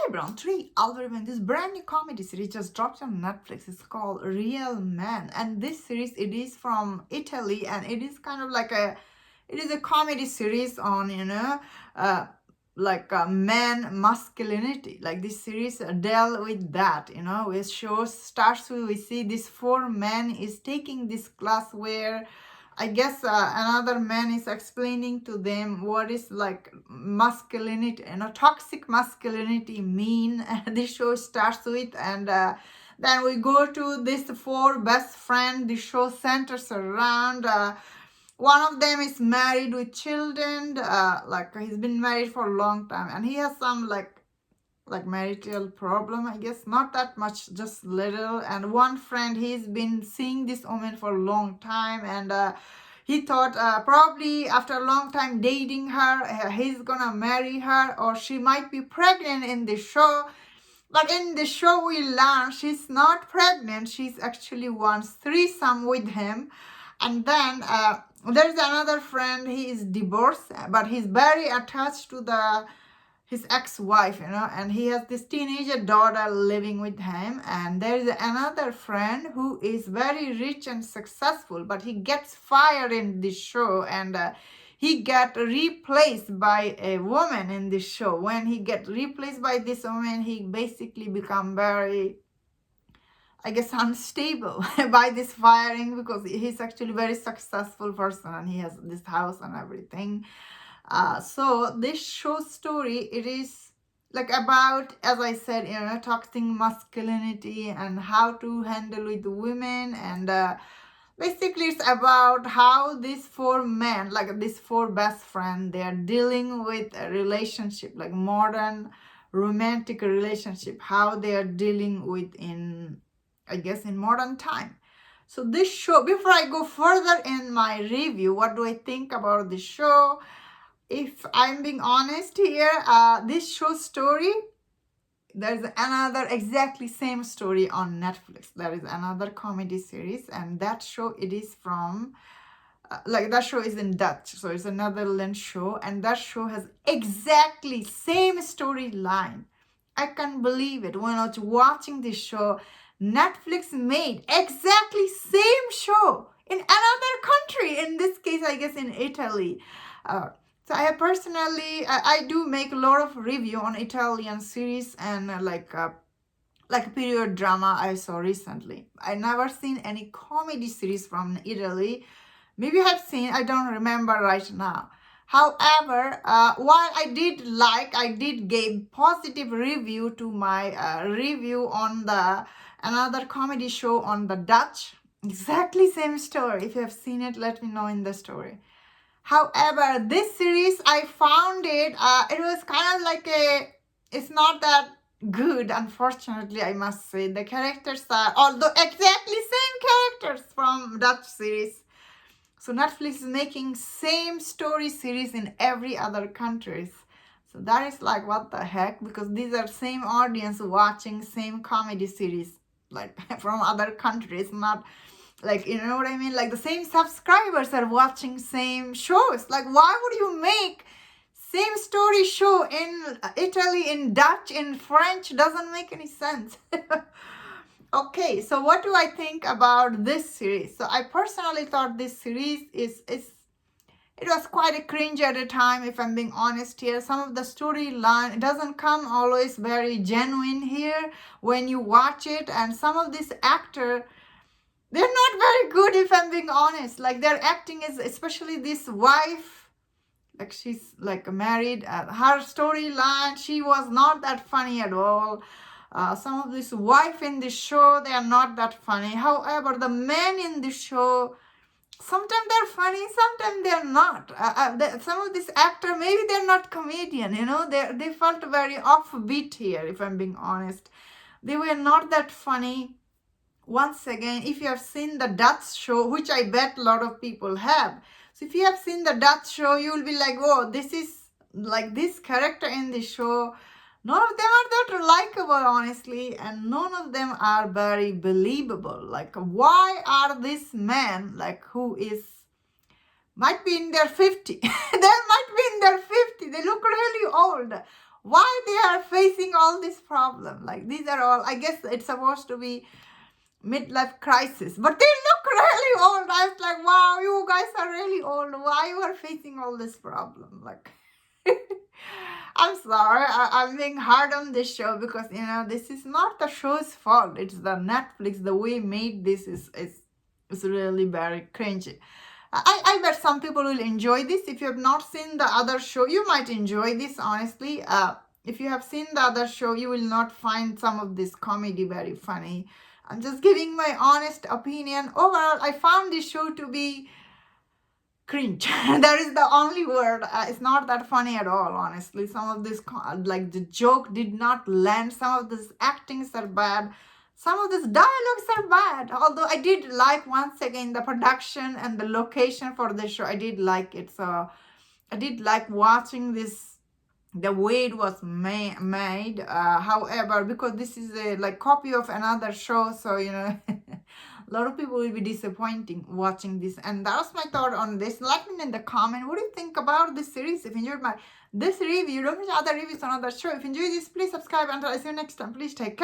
everyone, three algorithm. This brand new comedy series just dropped on Netflix. It's called Real Men, and this series it is from Italy, and it is kind of like it is a comedy series on uh, man masculinity. Like this series deal with that. It shows starts with we see this four men is taking this class where I guess another man is explaining to them what is like masculinity, toxic masculinity mean. This show starts with, and then we go to this four best friend. The show centers around. One of them is married with children. Like he's been married for a long time, and he has some like marital problem, I guess, not that much, just little. And one friend, he's been seeing this woman for a long time, and he thought probably after a long time dating her, he's gonna marry her, or she might be pregnant in the show. But in the show we learn she's not pregnant, she's actually wants threesome with him. And then there's another friend, he is divorced, but he's very attached to his ex-wife, and he has this teenager daughter living with him. And there is another friend who is very rich and successful, but he gets fired in this show, and he get replaced by a woman in this show. When he get replaced by this woman, he basically become very, I guess, unstable by this firing, because he's actually very successful person and he has this house and everything. So this show story, it is like about, as I said, toxic masculinity and how to handle with women. And basically it's about how these four men, like these four best friends, they are dealing with a relationship, like modern romantic relationship, how they are dealing with in, I guess, in modern time. So this show, before I go further in my review, what do I think about the show? If I'm being honest here, this show story, there's another exactly same story on Netflix. There is another comedy series, and that show, it is from, that show is in Dutch, so it's a Netherlands show, and that show has exactly same storyline. I can't believe it. When I was watching this show, Netflix made exactly same show in another country. In this case, I guess in Italy. So I personally, I do make a lot of review on Italian series and like period drama I saw recently. I never seen any comedy series from Italy. Maybe I've seen, I don't remember right now. However, while I did give positive review to my review on the another comedy show on the Dutch. Exactly same story. If you have seen it, let me know in the story. However, this series, I found it, it was kind of like it's not that good, unfortunately, I must say. The characters are, although exactly same characters from Dutch series. So Netflix is making same story series in every other countries. So that is like, what the heck? Because these are same audience watching same comedy series, like from other countries, not like, you know what I mean? Like the same subscribers are watching same shows. Like, why would you make same story show in Italy, in Dutch, in French? Doesn't make any sense. Okay, so what do I think about this series? So I personally thought this series it was quite a cringe at a time, if I'm being honest here. Some of the storyline, it doesn't come always very genuine here when you watch it. And some of this actor, they're not very good, if I'm being honest. Like their acting is, especially this wife, like she's like married. Her storyline, she was not that funny at all. Some of this wife in the show, they are not that funny. However, the men in the show, sometimes they're funny, sometimes they're not. Some of this actor, maybe they're not comedian, they felt very offbeat here, if I'm being honest. They were not that funny. Once again, if you have seen the Dutch show, which I bet a lot of people have. So if you have seen the Dutch show, you will be like, oh, this is like this character in the show. None of them are that likable, honestly, and none of them are very believable. Like, why are these men, like, who is, might be in their 50, they might be in their 50, they look really old. why they are facing all this problem. Like these are all, I guess it's supposed to be midlife crisis, but they look really old. I was like, wow, you guys are really old. Why you are facing all this problem? Like, I'm sorry, I'm being hard on this show because this is not the show's fault. It's the Netflix. The way made this is really very cringy. I bet some people will enjoy this. If you have not seen the other show, you might enjoy this, honestly. If you have seen the other show, you will not find some of this comedy very funny. I'm just giving my honest opinion. Overall, I found this show to be cringe. That is the only word. It's not that funny at all, honestly. Some of this, like the joke did not land. Some of this actings are bad. Some of these dialogues are bad. Although I did like, once again, the production and the location for the show. I did like it. So I did like watching this, the way it was made. However, because this is a like copy of another show, so a lot of people will be disappointing watching this. And that was my thought on this. Let me know in the comment, what do you think about this series? If you enjoyed this review, don't miss other reviews on other show. If you enjoy this, please subscribe. Until I see you next time, please take care.